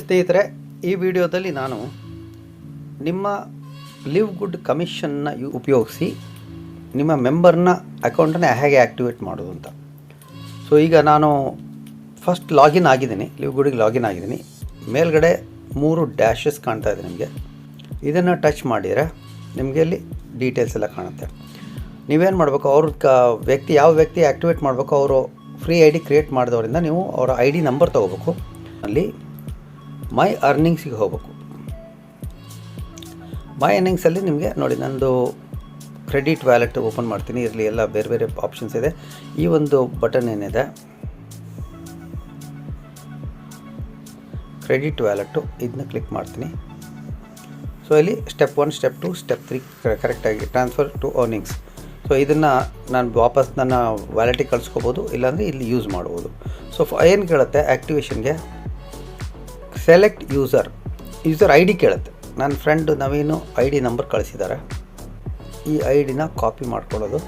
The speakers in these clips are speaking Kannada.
ಸ್ನೇಹಿತರೆ, ಈ ವಿಡಿಯೋದಲ್ಲಿ ನಾನು ನಿಮ್ಮ ಲಿವ್ ಗುಡ್ ಕಮಿಷನ್ನ ಉಪಯೋಗಿಸಿ ನಿಮ್ಮ ಮೆಂಬರ್ನ ಅಕೌಂಟನ್ನು ಹೇಗೆ ಆ್ಯಕ್ಟಿವೇಟ್ ಮಾಡೋದು ಅಂತ. ಸೊ ಈಗ ನಾನು ಫಸ್ಟ್ ಲಾಗಿನ್ ಆಗಿದ್ದೀನಿ, ಲಿವ್ ಗುಡ್ಗೆ ಲಾಗಿನ್ ಆಗಿದ್ದೀನಿ. ಮೇಲ್ಗಡೆ 3 ಡ್ಯಾಶಸ್ ಕಾಣ್ತಾ ಇದೆ ನಿಮಗೆ. ಇದನ್ನು ಟಚ್ ಮಾಡಿದರೆ ನಿಮಗೆ ಅಲ್ಲಿ ಡೀಟೇಲ್ಸ್ ಎಲ್ಲ ಕಾಣುತ್ತೆ. ನೀವೇನು ಮಾಡಬೇಕು, ಯಾವ ವ್ಯಕ್ತಿ ಆ್ಯಕ್ಟಿವೇಟ್ ಮಾಡಬೇಕು, ಅವರು ಫ್ರೀ ಐ ಡಿ ಕ್ರಿಯೇಟ್ ಮಾಡಿದವರಿಂದ ನೀವು ಅವರ ಐ ಡಿ ನಂಬರ್ ತೊಗೋಬೇಕು. ಅಲ್ಲಿ ಮೈ ಅರ್ನಿಂಗ್ಸಿಗೆ ಹೋಗಬೇಕು. ಮೈ ಅರ್ನಿಂಗ್ಸಲ್ಲಿ ನಿಮಗೆ ನೋಡಿ, ನಂದು ಕ್ರೆಡಿಟ್ ವ್ಯಾಲೆಟ್ ಓಪನ್ ಮಾಡ್ತೀನಿ. ಇರಲಿ, ಎಲ್ಲ ಬೇರೆ ಬೇರೆ ಆಪ್ಷನ್ಸ್ ಇದೆ. ಈ ಒಂದು ಬಟನ್ ಏನಿದೆ ಕ್ರೆಡಿಟ್ ವ್ಯಾಲೆಟು, ಇದನ್ನ ಕ್ಲಿಕ್ ಮಾಡ್ತೀನಿ. ಸೊ ಇಲ್ಲಿ ಸ್ಟೆಪ್ 1, ಸ್ಟೆಪ್ 2, ಸ್ಟೆಪ್ 3 ಕರೆಕ್ಟಾಗಿ ಟ್ರಾನ್ಸ್ಫರ್ ಟು ಅರ್ನಿಂಗ್ಸ್. ಸೊ ಇದನ್ನು ನಾನು ವಾಪಸ್ ನನ್ನ ವ್ಯಾಲೆಟಿಗೆ ಕಳಿಸ್ಕೋಬೋದು, ಇಲ್ಲಾಂದರೆ ಇಲ್ಲಿ ಯೂಸ್ ಮಾಡ್ಬೋದು. ಸೊ ಏನು ಕೇಳುತ್ತೆ ಆ್ಯಕ್ಟಿವೇಷನ್ಗೆ, ಸೆಲೆಕ್ಟ್ ಯೂಸರ್ ಐ ಡಿ ಕೇಳುತ್ತೆ. ನನ್ನ friend Naveen I D number ಕಳಿಸಿದ್ದಾರೆ. ಈ ಐ ಡಿನ ಕಾಪಿ ಮಾಡ್ಕೊಳ್ಳೋದು,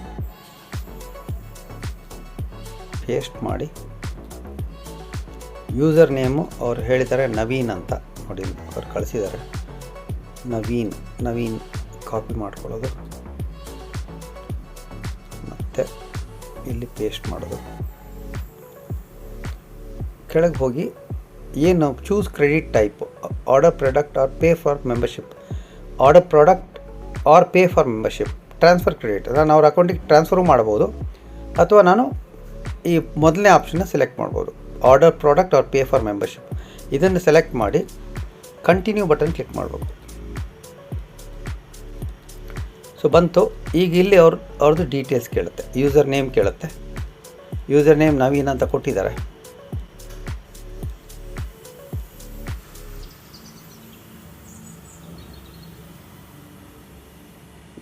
ಪೇಸ್ಟ್ ಮಾಡಿ, ಯೂಸರ್ ನೇಮು ಅವ್ರು ಹೇಳಿದ್ದಾರೆ ನವೀನ್ ಅಂತ, ನೋಡಿ ಅವ್ರು ಕಳಿಸಿದ್ದಾರೆ ನವೀನ್ ಕಾಪಿ ಮಾಡ್ಕೊಳ್ಳೋದು, ಮತ್ತು ಇಲ್ಲಿ ಪೇಸ್ಟ್ ಮಾಡೋದು. ಕೆಳಗೆ ಹೋಗಿ ಏನು choose credit type, order product R pay for membership, order product R pay for membership, transfer credit. ನಾನು ಅವ್ರ ಅಕೌಂಟಿಗೆ ಟ್ರಾನ್ಸ್ಫರು ಮಾಡ್ಬೋದು, ಅಥವಾ ನಾನು ಈ ಮೊದಲನೇ ಆಪ್ಷನ್ನ ಸೆಲೆಕ್ಟ್ ಮಾಡ್ಬೋದು, ಆರ್ಡರ್ ಪ್ರಾಡಕ್ಟ್ ಆರ್ ಪೇ ಫಾರ್ ಮೆಂಬರ್ಶಿಪ್. ಇದನ್ನು ಸೆಲೆಕ್ಟ್ ಮಾಡಿ ಕಂಟಿನ್ಯೂ ಬಟನ್ ಕ್ಲಿಕ್ ಮಾಡಬೇಕು. ಸೊ ಬಂತು. ಈಗ ಇಲ್ಲಿ ಅವ್ರದ್ದು ಡೀಟೇಲ್ಸ್ ಕೇಳುತ್ತೆ, ಯೂಸರ್ ನೇಮ್ ಕೇಳುತ್ತೆ. ಯೂಸರ್ ನೇಮ್ ನವೀನ್ ಅಂತ ಕೊಟ್ಟಿದ್ದಾರೆ.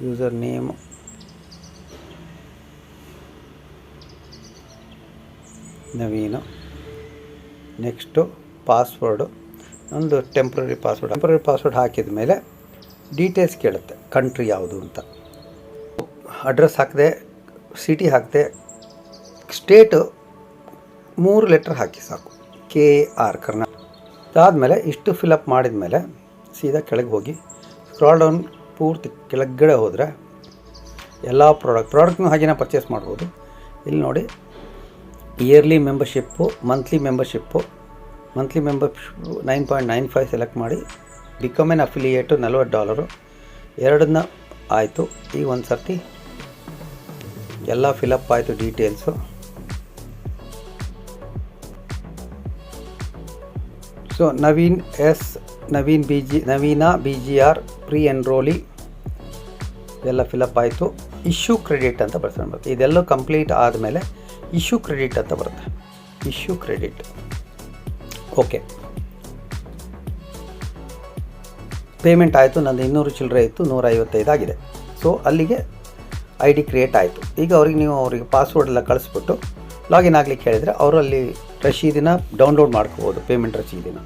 User name Naveen. Next password, ಒಂದು ಟೆಂಪ್ರರಿ ಪಾಸ್ವರ್ಡ್ ಹಾಕಿದ ಮೇಲೆ ಡೀಟೇಲ್ಸ್ ಕೇಳುತ್ತೆ, ಕಂಟ್ರಿ ಯಾವುದು ಅಂತ. ಅಡ್ರೆಸ್ ಹಾಕಿದೆ, ಸಿಟಿ ಹಾಕಿದೆ, ಸ್ಟೇಟು 3 ಲೆಟರ್ ಹಾಕಿ ಸಾಕು, KR ಕರ್ನಾಟಕ. ಅದಾದಮೇಲೆ ಇಷ್ಟು ಫಿಲಪ್ ಮಾಡಿದ ಮೇಲೆ ಸೀದಾ ಕೆಳಗೆ ಹೋಗಿ ಸ್ಕ್ರಾಲ್ ಡೌನ್ ಪೂರ್ತಿ ಕೆಳಗಡೆ ಹೋದರೆ ಎಲ್ಲ ಪ್ರಾಡಕ್ಟ್ನೂ ಹಾಗೆಯೇ ಪರ್ಚೇಸ್ ಮಾಡ್ಬೋದು. ಇಲ್ಲಿ ನೋಡಿ, yearly membership, monthly membership 9.95 select ಮಾಡಿ, ಬಿಕಮ್ ಎನ್ ಅಫಿಲಿಯೇಟು $40. ಎರಡನ್ನ ಆಯಿತು. ಈಗ ಒಂದು ಸರ್ತಿ ಎಲ್ಲ ಫಿಲಪ್ ಆಯಿತು ಡೀಟೇಲ್ಸು. ಸೊ ನವೀನಾ BGR ಪ್ರೀ ಎನ್ರೋಲಿ ಎಲ್ಲ ಫಿಲಪ್ ಆಯಿತು. ಇಶ್ಯೂ ಕ್ರೆಡಿಟ್ ಅಂತ ಬರುತ್ತೆ. ಇದೆಲ್ಲ ಕಂಪ್ಲೀಟ್ ಆದಮೇಲೆ ಇಶ್ಯೂ ಕ್ರೆಡಿಟ್ ಅಂತ ಬರುತ್ತೆ. Issue credit, okay. ಪೇಮೆಂಟ್ ಆಯಿತು. ನಂದು 200 ಚಿಲ್ಲರೆ ಇತ್ತು, 155 ಆಗಿದೆ. ಸೊ ಅಲ್ಲಿಗೆ ಐ ಡಿ ಕ್ರಿಯೇಟ್ ಆಯಿತು. ಈಗ ಅವರಿಗೆ ಪಾಸ್ವರ್ಡ್ ಎಲ್ಲ ಕಳಿಸ್ಬಿಟ್ಟು ಲಾಗಿನ್ ಆಗಲಿಕ್ಕೆ ಹೇಳಿದರೆ ಅವರು ಅಲ್ಲಿ ರಸೀದಿನ ಡೌನ್ಲೋಡ್ ಮಾಡ್ಕೋಬೋದು, ಪೇಮೆಂಟ್ ರಸೀದಿನ.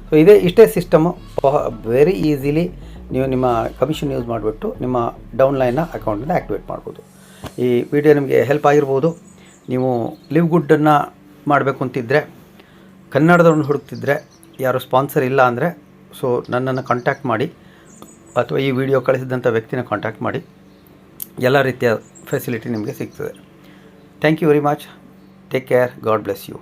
ಸೊ ಇಷ್ಟೇ ಸಿಸ್ಟಮು. ವೆರಿ ಈಸಿಲಿ ನೀವು ನಿಮ್ಮ ಕಮಿಷನ್ ಯೂಸ್ ಮಾಡಿಬಿಟ್ಟು ನಿಮ್ಮ ಡೌನ್ಲೈನ್ನ ಅಕೌಂಟನ್ನು ಆ್ಯಕ್ಟಿವೇಟ್ ಮಾಡ್ಬೋದು. ಈ ವಿಡಿಯೋ ನಿಮಗೆ ಹೆಲ್ಪ್ ಆಗಿರ್ಬೋದು. ನೀವು ಲಿವ್ ಗುಡ್ಡನ್ನು ಮಾಡಬೇಕು ಅಂತಿದ್ದರೆ, ಕನ್ನಡದವ್ರನ್ನ ಹುಡುಕ್ತಿದ್ರೆ, ಯಾರು ಸ್ಪಾನ್ಸರ್ ಇಲ್ಲ ಅಂದರೆ, ಸೊ ನನ್ನನ್ನು ಕಾಂಟ್ಯಾಕ್ಟ್ ಮಾಡಿ, ಅಥವಾ ಈ ವಿಡಿಯೋ ಕಳಿಸಿದಂಥ ವ್ಯಕ್ತಿನ ಕಾಂಟ್ಯಾಕ್ಟ್ ಮಾಡಿ. ಎಲ್ಲ ರೀತಿಯ ಫೆಸಿಲಿಟಿ ನಿಮಗೆ ಸಿಗ್ತದೆ. Thank you very much. Take care. God bless you.